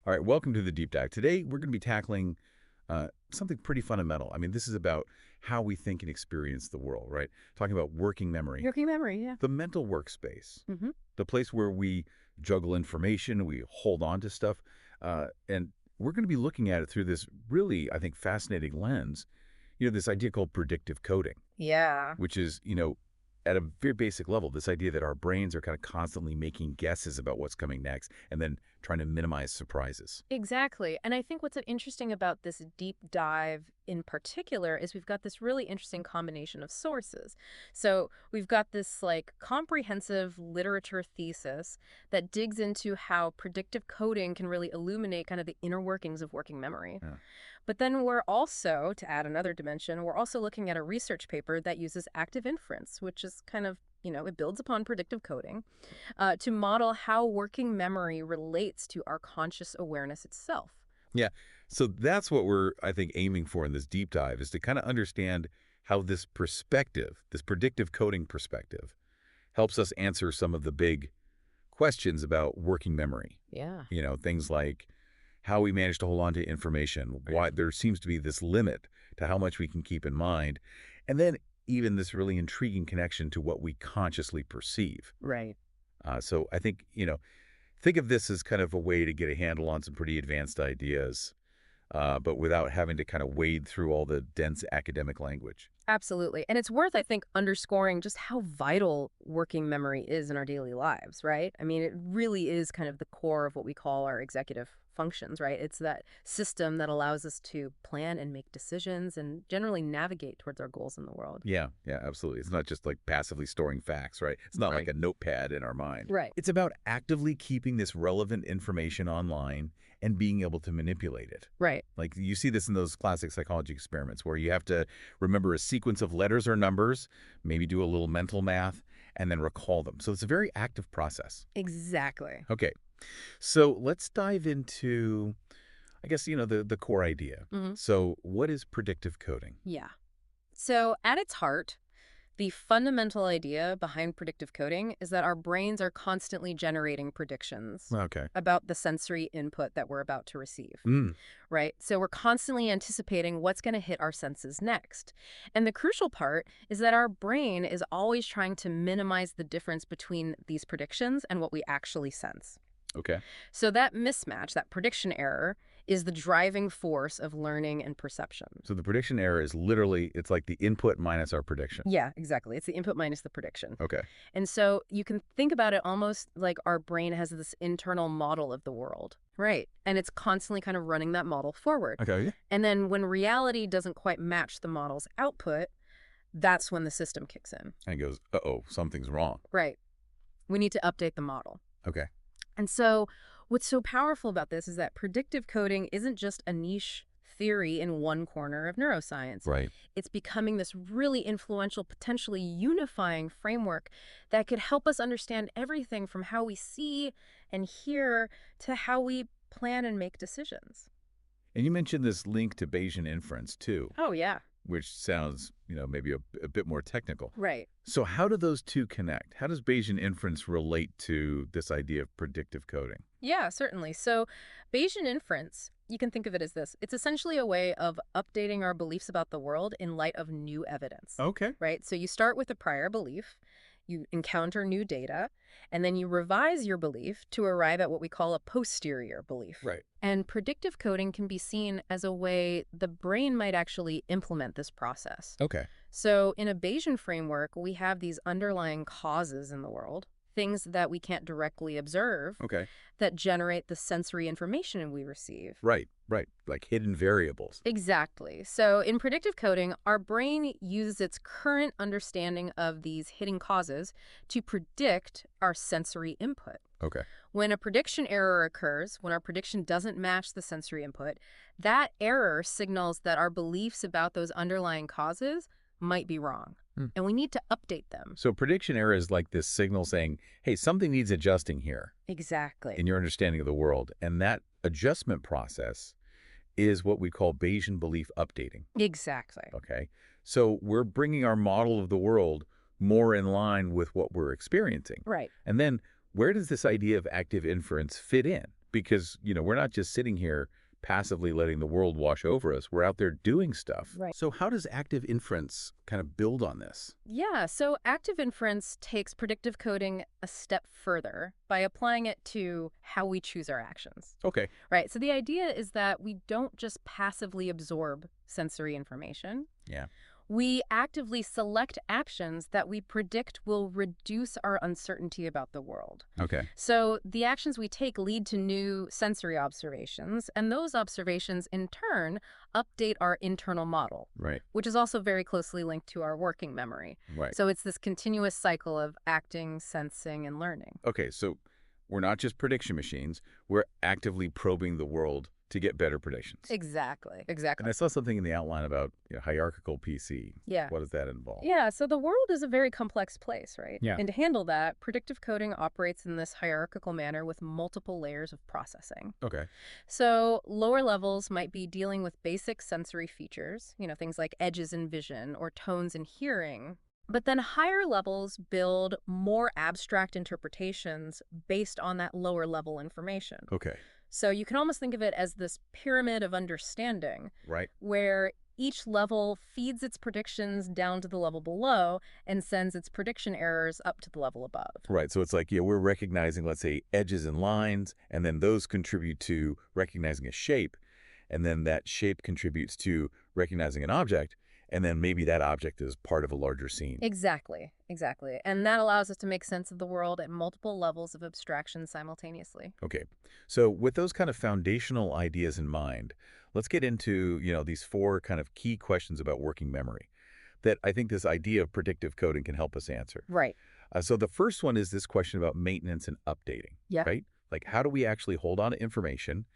All right, welcome to the deep dive. Today, we're going to be tackling something pretty fundamental. I mean, this is about how we think and experience the world, right? Talking about working memory, Working memory, yeah. the mental workspace, Hmm. the place where we juggle information, we hold on to stuff, and we're going to be looking at it through this really, I think, fascinating lens. This idea called predictive coding, Yeah. which is, at a very basic level, this idea that our brains are kind of constantly making guesses about what's coming next and then trying to minimize surprises. Exactly. And I think what's interesting about this deep dive in particular is we've got this really interesting combination of sources. So we've got this comprehensive literature thesis that digs into how predictive coding can really illuminate kind of the inner workings of working memory. Yeah. But then we're also, to add another dimension, we're also looking at a research paper that uses active inference, which is kind of, it builds upon predictive coding to model how working memory relates to our conscious awareness itself. Yeah. So that's what we're, I think, aiming for in this deep dive is to kind of understand how this perspective, this predictive coding perspective, helps us answer some of the big questions about working memory. Yeah. Things like how we manage to hold on to information, why there seems to be this limit to how much we can keep in mind, and then even this really intriguing connection to what we consciously perceive. Right. So I think, think of this as kind of a way to get a handle on some pretty advanced ideas, but without having to kind of wade through all the dense academic language. Absolutely. And it's worth, I think, underscoring just how vital working memory is in our daily lives, right? I mean, it really is kind of the core of what we call our executive functions, right? It's that system that allows us to plan and make decisions and generally navigate towards our goals in the world. Yeah, yeah, absolutely. It's not just like passively storing facts, right? It's not like Right. a notepad in our mind. Right. It's about actively keeping this relevant information online and being able to manipulate it. Right. Like you see this in those classic psychology experiments where you have to remember a sequence of letters or numbers, maybe do a little mental math, and then recall them. So it's a very active process. Exactly. Okay, so let's dive into, I guess, the core idea. Hmm. So what is predictive coding? Yeah. So at its heart, the fundamental idea behind predictive coding is that our brains are constantly generating predictions Okay. about the sensory input that we're about to receive, Mm, right? So we're constantly anticipating what's going to hit our senses next. And the crucial part is that our brain is always trying to minimize the difference between these predictions and what we actually sense. okay. So that mismatch, that prediction error, is the driving force of learning and perception. So the prediction error is literally, it's like the input minus our prediction. Yeah, exactly. It's the input minus the prediction. Okay. And so you can think about it almost like our brain has this internal model of the world. Right. And it's constantly kind of running that model forward. Okay. Yeah. And then when reality doesn't quite match the model's output, that's when the system kicks in. And it goes, uh-oh, something's wrong. Right. We need to update the model. Okay. And so what's so powerful about this is that predictive coding isn't just a niche theory in one corner of neuroscience. Right. It's becoming this really influential, potentially unifying framework that could help us understand everything from how we see and hear to how we plan and make decisions. And you mentioned this link to Bayesian inference too, Oh, yeah. which sounds, maybe a bit more technical. Right. So how do those two connect? How does Bayesian inference relate to this idea of predictive coding? Yeah, certainly. So Bayesian inference, you can think of it as this. It's essentially a way of updating our beliefs about the world in light of new evidence. Okay. Right? So you start with a prior belief, you encounter new data, and then you revise your belief to arrive at what we call a posterior belief. Right. And predictive coding can be seen as a way the brain might actually implement this process. Okay. So in a Bayesian framework, we have these underlying causes in the world, things that we can't directly observe, Okay. that generate the sensory information we receive. Right. Right. Like hidden variables. Exactly. So in predictive coding, our brain uses its current understanding of these hidden causes to predict our sensory input. Okay. When a prediction error occurs, when our prediction doesn't match the sensory input, that error signals that our beliefs about those underlying causes might be wrong. Hmm. And we need to update them. So prediction error is like this signal saying, hey, something needs adjusting here Exactly. in your understanding of the world. And that adjustment process is what we call Bayesian belief updating. Exactly. Okay. So we're bringing our model of the world more in line with what we're experiencing. Right. And then where does this idea of active inference fit in? Because, we're not just sitting here passively letting the world wash over us. We're out there doing stuff. Right. So how does active inference kind of build on this? Yeah, so active inference takes predictive coding a step further by applying it to how we choose our actions. Okay. Right. So the idea is that we don't just passively absorb sensory information. Yeah. We actively select actions that we predict will reduce our uncertainty about the world. Okay. So the actions we take lead to new sensory observations, and those observations in turn update our internal model, Right. which is also very closely linked to our working memory. Right. So it's this continuous cycle of acting, sensing, and learning. Okay, so we're not just prediction machines. We're actively probing the world to get better predictions. Exactly. And Exactly. I saw something in the outline about hierarchical PC. Yeah. What does that involve? Yeah, so the world is a very complex place, right? Yeah. And to handle that, predictive coding operates in this hierarchical manner with multiple layers of processing. Okay. So lower levels might be dealing with basic sensory features, things like edges in vision or tones in hearing. But then higher levels build more abstract interpretations based on that lower level information. Okay. So you can almost think of it as this pyramid of understanding Right. where each level feeds its predictions down to the level below and sends its prediction errors up to the level above. Right. So it's like, we're recognizing, let's say, edges and lines, and then those contribute to recognizing a shape, and then that shape contributes to recognizing an object, and then maybe that object is part of a larger scene. Exactly, exactly. And that allows us to make sense of the world at multiple levels of abstraction simultaneously. Okay. So with those kind of foundational ideas in mind, let's get into, these four kind of key questions about working memory that I think this idea of predictive coding can help us answer. Right. So the first one is this question about maintenance and updating, Yeah. right? Like, how do we actually hold on to information?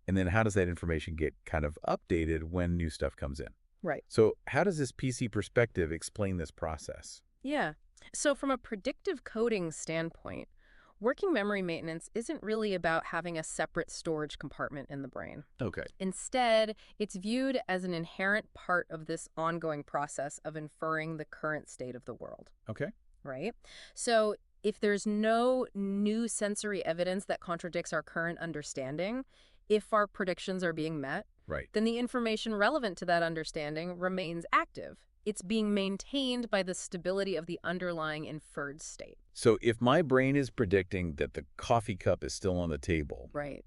And then how does that information get kind of updated when new stuff comes in? Right. So how does this PC perspective explain this process? Yeah. So from a predictive coding standpoint, working memory maintenance isn't really about having a separate storage compartment in the brain. Okay. Instead, it's viewed as an inherent part of this ongoing process of inferring the current state of the world, Okay. right? So if there's no new sensory evidence that contradicts our current understanding, if our predictions are being met, Right. then the information relevant to that understanding remains active. It's being maintained by the stability of the underlying inferred state. So if my brain is predicting that the coffee cup is still on the table Right.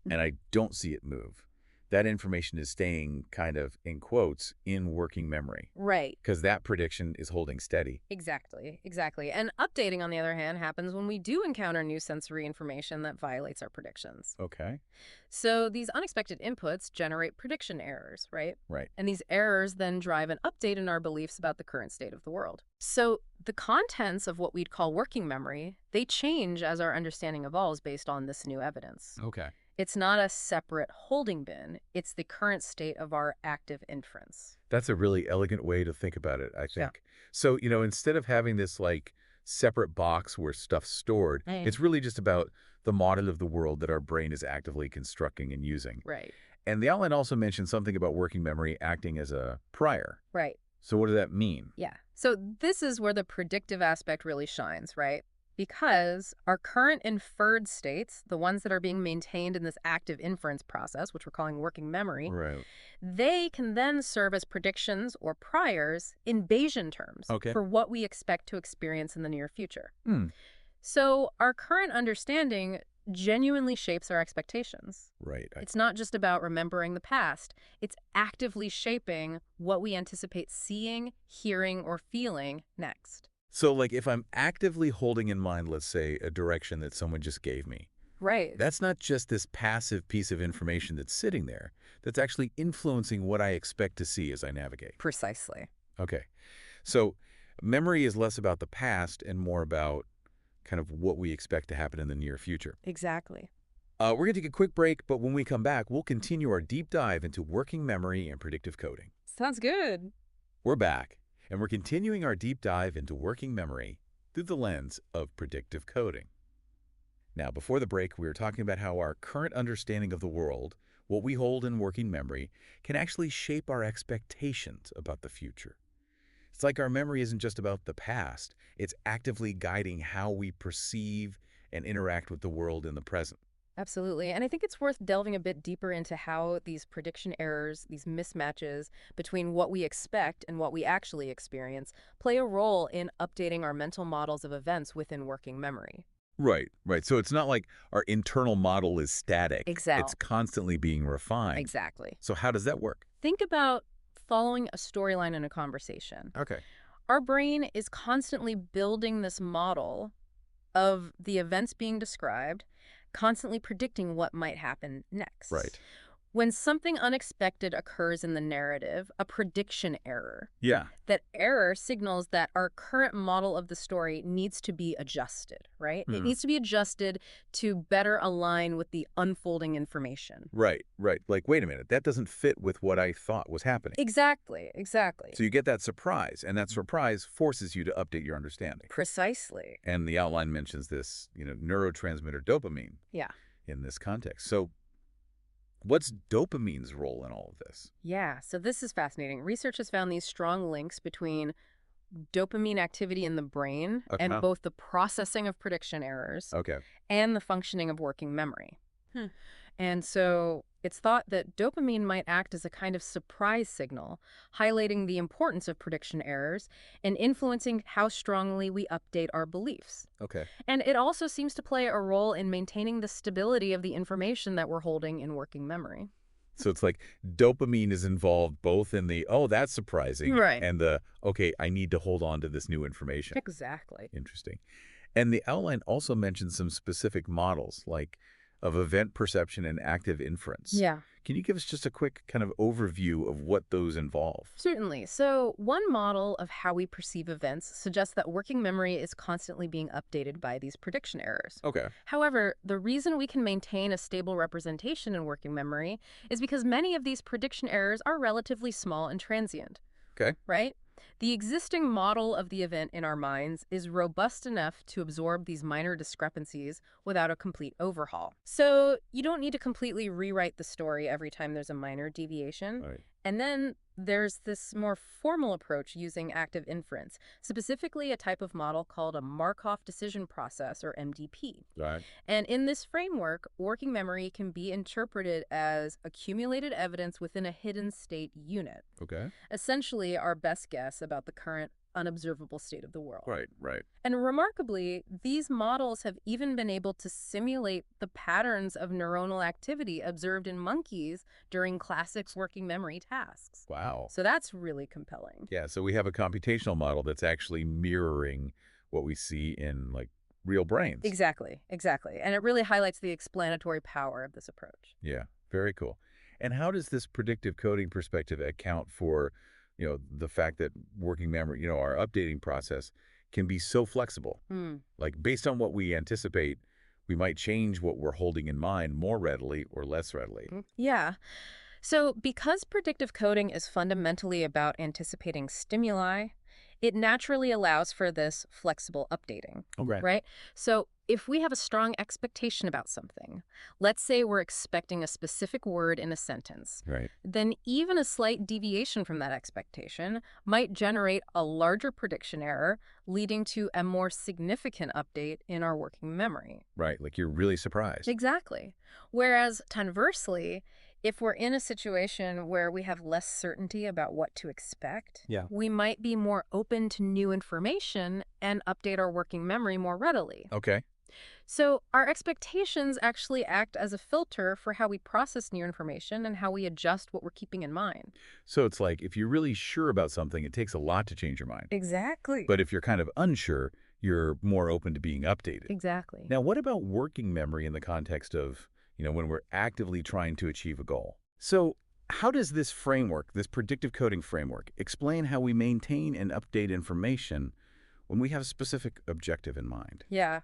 and I don't see it move, that information is staying kind of, in quotes, in working memory Right. because that prediction is holding steady. Exactly. Exactly. And updating, on the other hand, happens when we do encounter new sensory information that violates our predictions. Okay. So these unexpected inputs generate prediction errors, right? Right. And these errors then drive an update in our beliefs about the current state of the world. So the contents of what we'd call working memory, they change as our understanding evolves based on this new evidence. Okay. It's not a separate holding bin. It's the current state of our active inference. That's a really elegant way to think about it, I think. Yeah. So, instead of having this like separate box where stuff's stored, it's really just about the model of the world that our brain is actively constructing and using. Right. And the outline also mentioned something about working memory acting as a prior. Right. So what does that mean? Yeah. So this is where the predictive aspect really shines, right? Because our current inferred states, the ones that are being maintained in this active inference process, which we're calling working memory, Right. they can then serve as predictions or priors in Bayesian terms Okay. for what we expect to experience in the near future. Hmm. So our current understanding genuinely shapes our expectations. Right. It's not just about remembering the past. It's actively shaping what we anticipate seeing, hearing, or feeling next. So like if I'm actively holding in mind, let's say, a direction that someone just gave me, Right. that's not just this passive piece of information that's sitting there. That's actually influencing what I expect to see as I navigate. Precisely. Okay. So memory is less about the past and more about kind of what we expect to happen in the near future. Exactly. We're going to take a quick break, but when we come back, we'll continue our deep dive into working memory and predictive coding. Sounds good. We're back, and we're continuing our deep dive into working memory through the lens of predictive coding. Now, before the break, we were talking about how our current understanding of the world, what we hold in working memory, can actually shape our expectations about the future. It's like our memory isn't just about the past. It's actively guiding how we perceive and interact with the world in the present. Absolutely. And I think it's worth delving a bit deeper into how these prediction errors, these mismatches between what we expect and what we actually experience, play a role in updating our mental models of events within working memory. Right, right. So it's not like our internal model is static. It's Excel. constantly being refined. Exactly. So how does that work? Think about following a storyline in a conversation. Okay. Our brain is constantly building this model of the events being described, constantly predicting what might happen next. Right. When something unexpected occurs in the narrative, a prediction error, Yeah. that error signals that our current model of the story needs to be adjusted, right? It Hmm. needs to be adjusted to better align with the unfolding information. Right, right. Like, wait a minute, that doesn't fit with what I thought was happening. Exactly, exactly. So you get that surprise, and that surprise forces you to update your understanding. Precisely. And the outline mentions this, neurotransmitter dopamine Yeah. in this context. So what's dopamine's role in all of this? Yeah, so this is fascinating. Research has found these strong links between dopamine activity in the brain and Okay. both the processing of prediction errors Okay. and the functioning of working memory. Hmm. And so it's thought that dopamine might act as a kind of surprise signal, highlighting the importance of prediction errors and influencing how strongly we update our beliefs. Okay. And it also seems to play a role in maintaining the stability of the information that we're holding in working memory. So it's like dopamine is involved both in the, oh, that's surprising, Right. and the, okay, I need to hold on to this new information. Exactly. Interesting. And the outline also mentions some specific models, like of event perception and active inference. Yeah. Can you give us just a quick kind of overview of what those involve? Certainly. So, one model of how we perceive events suggests that working memory is constantly being updated by these prediction errors. Okay. However, the reason we can maintain a stable representation in working memory is because many of these prediction errors are relatively small and transient, Okay. right? The existing model of the event in our minds is robust enough to absorb these minor discrepancies without a complete overhaul. So you don't need to completely rewrite the story every time there's a minor deviation. All right. And then there's this more formal approach using active inference, specifically a type of model called a Markov decision process, or MDP. All right. And in this framework, working memory can be interpreted as accumulated evidence within a hidden state unit, Okay. essentially our best guess about the current unobservable state of the world. Right. Right. And remarkably, these models have even been able to simulate the patterns of neuronal activity observed in monkeys during classic working memory tasks. Wow. So that's really compelling. Yeah. So we have a computational model that's actually mirroring what we see in like real brains. Exactly, exactly. And it really highlights the explanatory power of this approach. Yeah. Very cool. And how does this predictive coding perspective account for, the fact that working memory, our updating process can be so flexible? Hmm. Like based on what we anticipate, we might change what we're holding in mind more readily or less readily. Yeah. So, because predictive coding is fundamentally about anticipating stimuli, it naturally allows for this flexible updating, Okay. right? So, if we have a strong expectation about something, let's say we're expecting a specific word in a sentence, Right. then even a slight deviation from that expectation might generate a larger prediction error, leading to a more significant update in our working memory. Right. Like you're really surprised. Exactly. Whereas, conversely, if we're in a situation where we have less certainty about what to expect, Yeah. we might be more open to new information and update our working memory more readily. Okay. So, our expectations actually act as a filter for how we process new information and how we adjust what we're keeping in mind. So it's like if you're really sure about something, it takes a lot to change your mind. Exactly. But if you're kind of unsure, you're more open to being updated. Exactly. Now, what about working memory in the context of, when we're actively trying to achieve a goal? So how does this framework, this predictive coding framework, explain how we maintain and update information when we have a specific objective in mind? Yeah.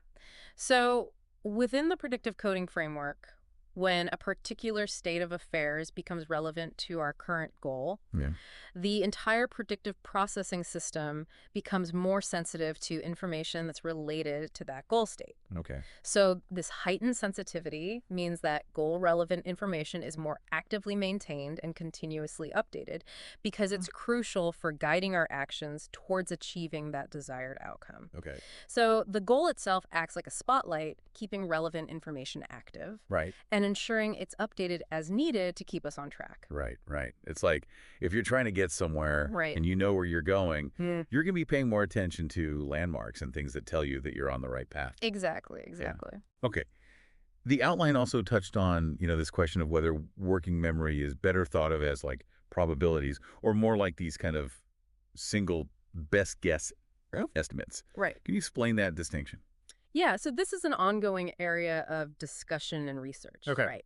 So, within the predictive coding framework, when a particular state of affairs becomes relevant to our current goal, Yeah. the entire predictive processing system becomes more sensitive to information that's related to that goal state. Okay. So this heightened sensitivity means that goal-relevant information is more actively maintained and continuously updated because it's crucial for guiding our actions towards achieving that desired outcome. Okay. So the goal itself acts like a spotlight, keeping relevant information active Right. and ensuring it's updated as needed to keep us on track. Right. Right. It's like if you're trying to get somewhere Right. and you know where you're going, you're going to be paying more attention to landmarks and things that tell you that you're on the right path. Exactly. Okay. The outline also touched on, this question of whether working memory is better thought of as like probabilities or more like these kind of single best guess estimates. Right. Can you explain that distinction? Yeah, so this is an ongoing area of discussion and research. Okay. Right.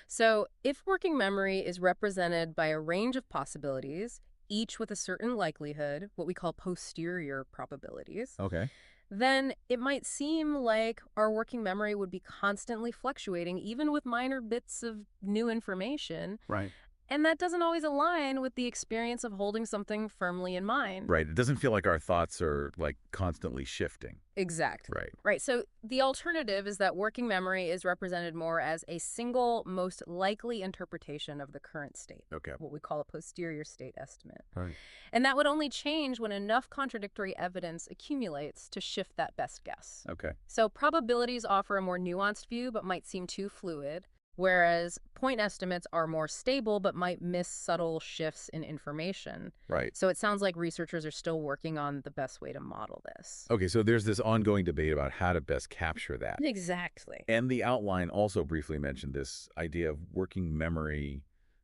So if working memory is represented by a range of possibilities, each with a certain likelihood, what we call posterior probabilities, Okay. then it might seem like our working memory would be constantly fluctuating, even with minor bits of new information. Right. And that doesn't always align with the experience of holding something firmly in mind. Right. It doesn't feel like our thoughts are like constantly shifting. Exactly. Right. Right. So the alternative is that working memory is represented more as a single, most likely interpretation of the current state. Okay. What we call a posterior state estimate. Right. And that would only change when enough contradictory evidence accumulates to shift that best guess. Okay. So probabilities offer a more nuanced view but might seem too fluid, whereas point estimates are more stable but might miss subtle shifts in information. Right. So it sounds like researchers are still working on the best way to model this. Okay, so there's this ongoing debate about how to best capture that. Exactly. And the outline also briefly mentioned this idea of working memory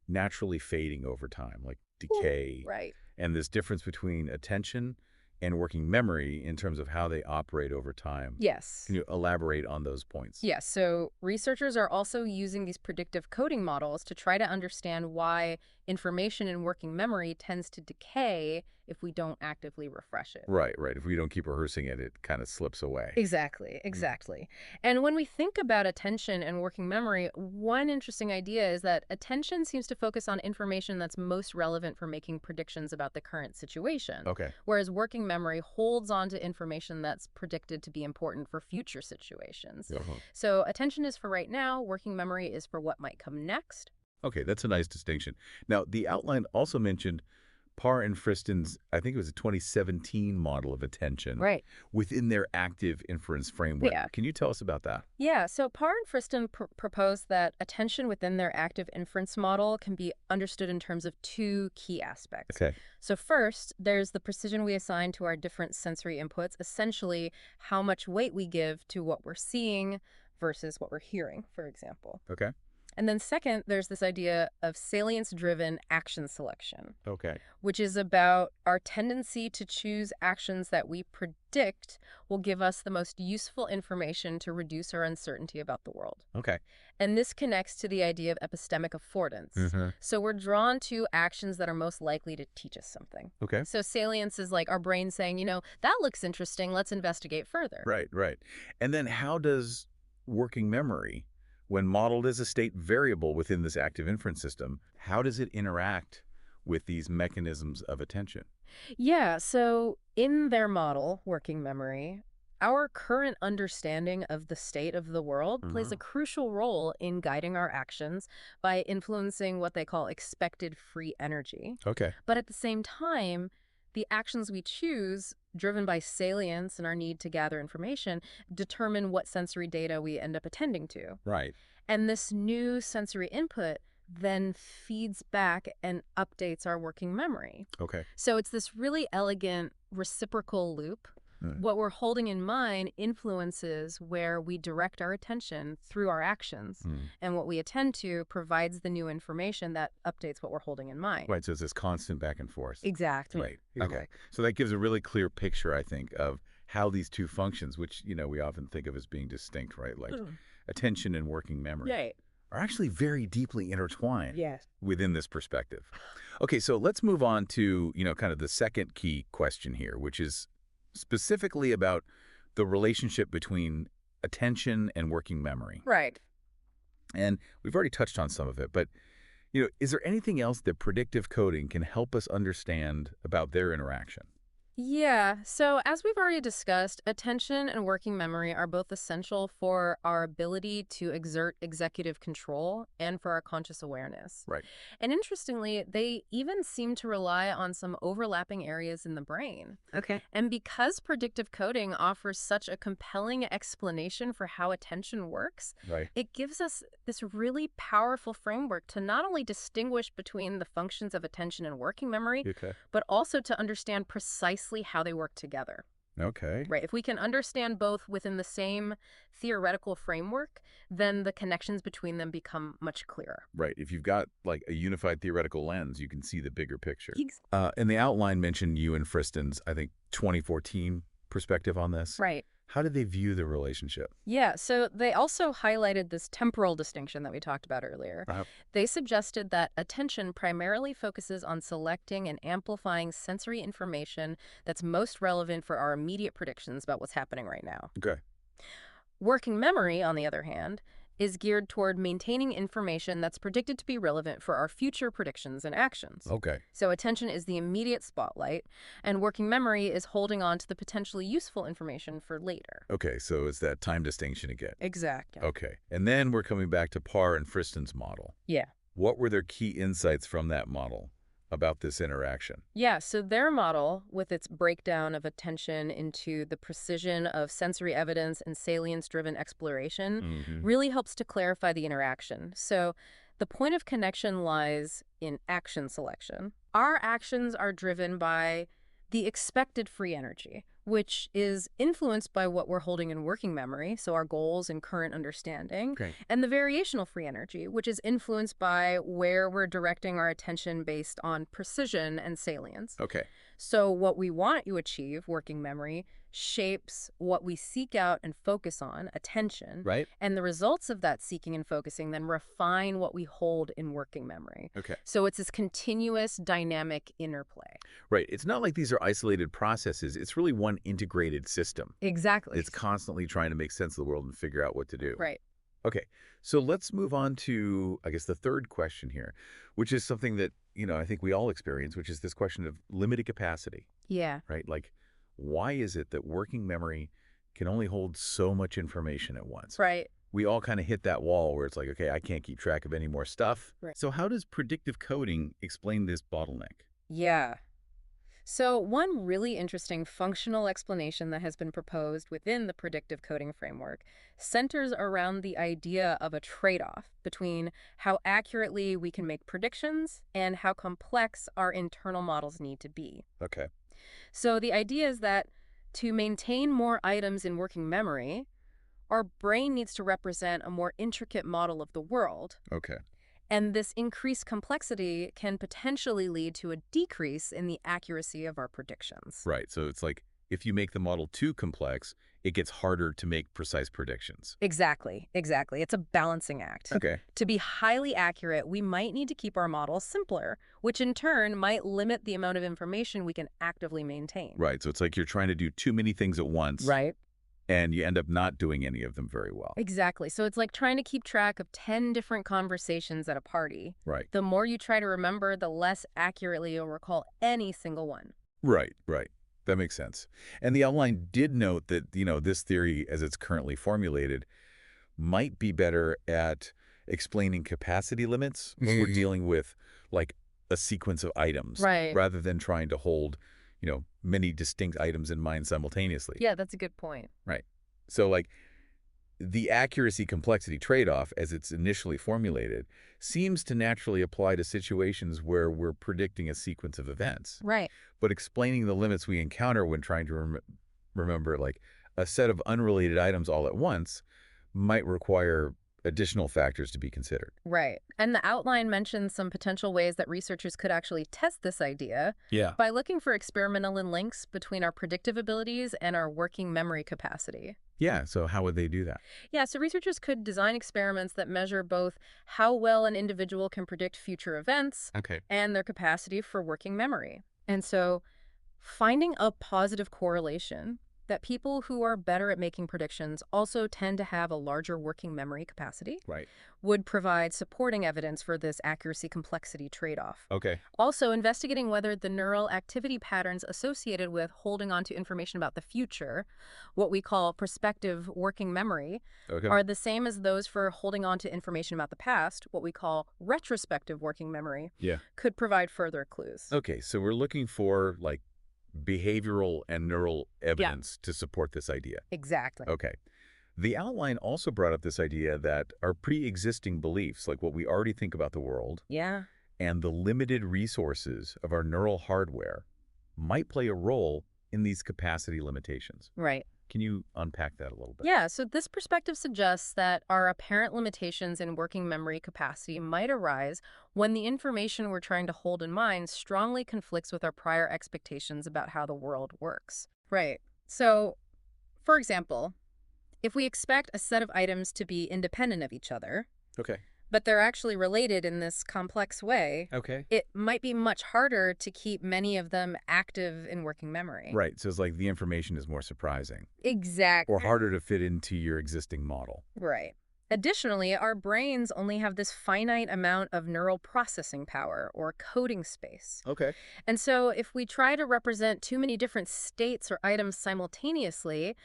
naturally fading over time, like decay. Right. And this difference between attention and working memory in terms of how they operate over time. Yes. Can you elaborate on those points? Yes. So researchers are also using these predictive coding models to try to understand why information in working memory tends to decay if we don't actively refresh it. Right. If we don't keep rehearsing it, it kind of slips away. Exactly. And when we think about attention and working memory, one interesting idea is that attention seems to focus on information that's most relevant for making predictions about the current situation. Okay. Whereas working memory holds on to information that's predicted to be important for future situations. So attention is for right now, working memory is for what might come next. Okay, that's a nice distinction. Now, the outline also mentioned Parr and Friston's, I think it was a 2017 model of attention within their active inference framework. Yeah. Can you tell us about that? Yeah, so Parr and Friston proposed that attention within their active inference model can be understood in terms of two key aspects. Okay. So first, there's the precision we assign to our different sensory inputs, essentially how much weight we give to what we're seeing versus what we're hearing, for example. Okay. And then second, there's this idea of salience-driven action selection, Okay. which is about our tendency to choose actions that we predict will give us the most useful information to reduce our uncertainty about the world. Okay. And this connects to the idea of epistemic affordance. So we're drawn to actions that are most likely to teach us something. Okay. So salience is like our brain saying, that looks interesting, let's investigate further. Right. And then how does working memory, when modeled as a state variable within this active inference system, how does it interact with these mechanisms of attention? Yeah, so in their model, working memory, our current understanding of the state of the world plays a crucial role in guiding our actions by influencing what they call expected free energy. Okay. But at the same time, the actions we choose, driven by salience and our need to gather information, determine what sensory data we end up attending to. Right. And this new sensory input then feeds back and updates our working memory. Okay. So it's this really elegant reciprocal loop. What we're holding in mind influences where we direct our attention through our actions. And what we attend to provides the new information that updates what we're holding in mind. Right, so it's this constant back and forth. Exactly. Right. Okay. So that gives a really clear picture, I think, of how these two functions, which, we often think of as being distinct, right? Like attention and working memory. Right. Are actually very deeply intertwined within this perspective. Okay, so let's move on to, kind of the second key question here, which is specifically about the relationship between attention and working memory. Right. And we've already touched on some of it, but is there anything else that predictive coding can help us understand about their interaction? Yeah, so as we've already discussed, attention and working memory are both essential for our ability to exert executive control and for our conscious awareness. Right. And interestingly, they even seem to rely on some overlapping areas in the brain. Okay. And because predictive coding offers such a compelling explanation for how attention works, Right. it gives us this really powerful framework to not only distinguish between the functions of attention and working memory, Okay. but also to understand precisely how they work together. Okay. Right. If we can understand both within the same theoretical framework, then the connections between them become much clearer. Right. If you've got like a unified theoretical lens, you can see the bigger picture. Ex- And the outline mentioned you and Friston's, I think, 2014 perspective on this. Right. How did they view the relationship? Yeah, so they also highlighted this temporal distinction that we talked about earlier. Uh, They suggested that attention primarily focuses on selecting and amplifying sensory information that's most relevant for our immediate predictions about what's happening right now. okay. Working memory, on the other hand, is geared toward maintaining information that's predicted to be relevant for our future predictions and actions. Okay. So attention is the immediate spotlight, and working memory is holding on to the potentially useful information for later. Okay. So it's that time distinction again. Exactly. Okay. And then we're coming back to Parr and Friston's model. Yeah. What were their key insights from that model about this interaction? Yeah, so their model, with its breakdown of attention into the precision of sensory evidence and salience-driven exploration, Mm-hmm. really helps to clarify the interaction. So the point of connection lies in action selection. Our actions are driven by the expected free energy, which is influenced by what we're holding in working memory, so our goals and current understanding, Okay. and the variational free energy, which is influenced by where we're directing our attention based on precision and salience. Okay. So what we want to achieve, working memory, shapes what we seek out and focus on, attention, Right? and the results of that seeking and focusing then refine what we hold in working memory. Okay. So it's this continuous dynamic interplay. Right. It's not like these are isolated processes. It's really one integrated system. Exactly. It's constantly trying to make sense of the world and figure out what to do. Right. Okay. So let's move on to, I guess, the third question here, which is something that, I think we all experience, which is this question of limited capacity, Yeah. right? Like, why is it that working memory can only hold so much information at once? Right. We all kind of hit that wall where it's like, okay, I can't keep track of any more stuff. Right. So how does predictive coding explain this bottleneck? Yeah. So one really interesting functional explanation that has been proposed within the predictive coding framework centers around the idea of a trade-off between how accurately we can make predictions and how complex our internal models need to be. Okay. So the idea is that to maintain more items in working memory, our brain needs to represent a more intricate model of the world. Okay. And this increased complexity can potentially lead to a decrease in the accuracy of our predictions. Right. So it's like if you make the model too complex, it gets harder to make precise predictions. Exactly. It's a balancing act. Okay. To be highly accurate, we might need to keep our models simpler, which in turn might limit the amount of information we can actively maintain. Right. So it's like you're trying to do too many things at once. Right. And you end up not doing any of them very well. Exactly. So it's like trying to keep track of 10 different conversations at a party. Right. The more you try to remember, the less accurately you'll recall any single one. Right. That makes sense. And the outline did note that, this theory as it's currently formulated might be better at explaining capacity limits when we're dealing with like a sequence of items Right. rather than trying to hold, many distinct items in mind simultaneously. Yeah, that's a good point. Right. So like the accuracy complexity trade-off as it's initially formulated seems to naturally apply to situations where we're predicting a sequence of events. Right. But explaining the limits we encounter when trying to remember like a set of unrelated items all at once might require additional factors to be considered. Right. And the outline mentions some potential ways that researchers could actually test this idea Yeah. by looking for experimental links between our predictive abilities and our working memory capacity. Yeah, so how would they do that? Yeah, so researchers could design experiments that measure both how well an individual can predict future events Okay. and their capacity for working memory. And so finding a positive correlation that people who are better at making predictions also tend to have a larger working memory capacity, Right. would provide supporting evidence for this accuracy-complexity trade-off. Okay. Also, investigating whether the neural activity patterns associated with holding on to information about the future, what we call prospective working memory, Okay. are the same as those for holding on to information about the past, what we call retrospective working memory, Yeah. could provide further clues. Okay, so we're looking for like behavioral and neural Yeah, evidence to support this idea. exactly. Okay. The outline also brought up this idea that our pre-existing beliefs, like what we already think about the world, Yeah. and the limited resources of our neural hardware might play a role in these capacity limitations. Right. Can you unpack that a little bit? Yeah, so this perspective suggests that our apparent limitations in working memory capacity might arise when the information we're trying to hold in mind strongly conflicts with our prior expectations about how the world works. Right. So, for example, if we expect a set of items to be independent of each other, Okay. but they're actually related in this complex way, Okay. it might be much harder to keep many of them active in working memory. Right, so it's like the information is more surprising Exactly. or harder to fit into your existing model. Right. Additionally, our brains only have this finite amount of neural processing power or coding space. Okay. And so if we try to represent too many different states or items simultaneously,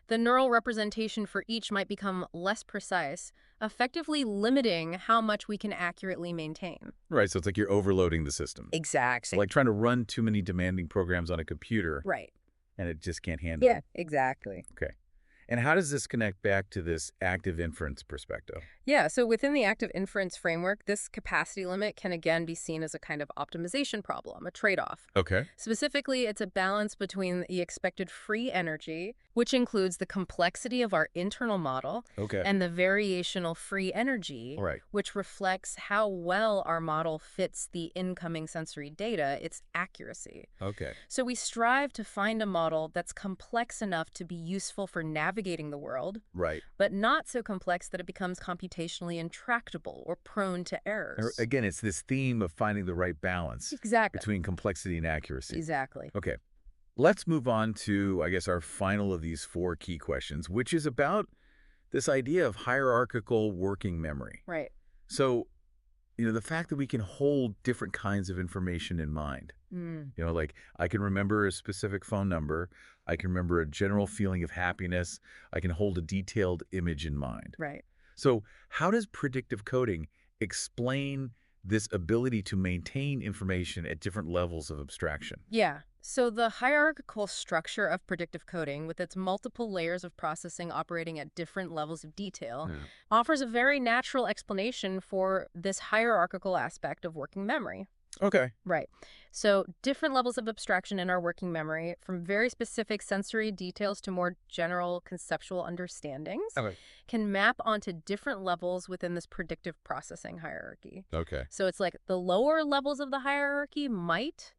the neural representation for each might become less precise, effectively limiting how much we can accurately maintain. Right, so it's like you're overloading the system. Exactly. Like trying to run too many demanding programs on a computer Right. and it just can't handle Yeah, it. exactly. Okay. And how does this connect back to this active inference perspective? Yeah, so within the active inference framework, this capacity limit can again be seen as a kind of optimization problem, a trade-off. Okay. Specifically, it's a balance between the expected free energy, which includes the complexity of our internal model, Okay. and the variational free energy, All right. which reflects how well our model fits the incoming sensory data, its accuracy. Okay. So we strive to find a model that's complex enough to be useful for navigating the world, Right. but not so complex that it becomes computationally intractable or prone to errors. Again, it's this theme of finding the right balance Exactly. between complexity and accuracy. Exactly. Okay. Let's move on to, I guess, our final of these 4 key questions, which is about this idea of hierarchical working memory. Right. So, the fact that we can hold different kinds of information in mind. Mm. Like I can remember a specific phone number. I can remember a general feeling of happiness. I can hold a detailed image in mind. Right. So how does predictive coding explain this ability to maintain information at different levels of abstraction? Yeah. So the hierarchical structure of predictive coding, with its multiple layers of processing operating at different levels of detail, Yeah. offers a very natural explanation for this hierarchical aspect of working memory. Okay. Right. So different levels of abstraction in our working memory, from very specific sensory details to more general conceptual understandings, Okay. can map onto different levels within this predictive processing hierarchy. Okay. So it's like the lower levels of the hierarchy might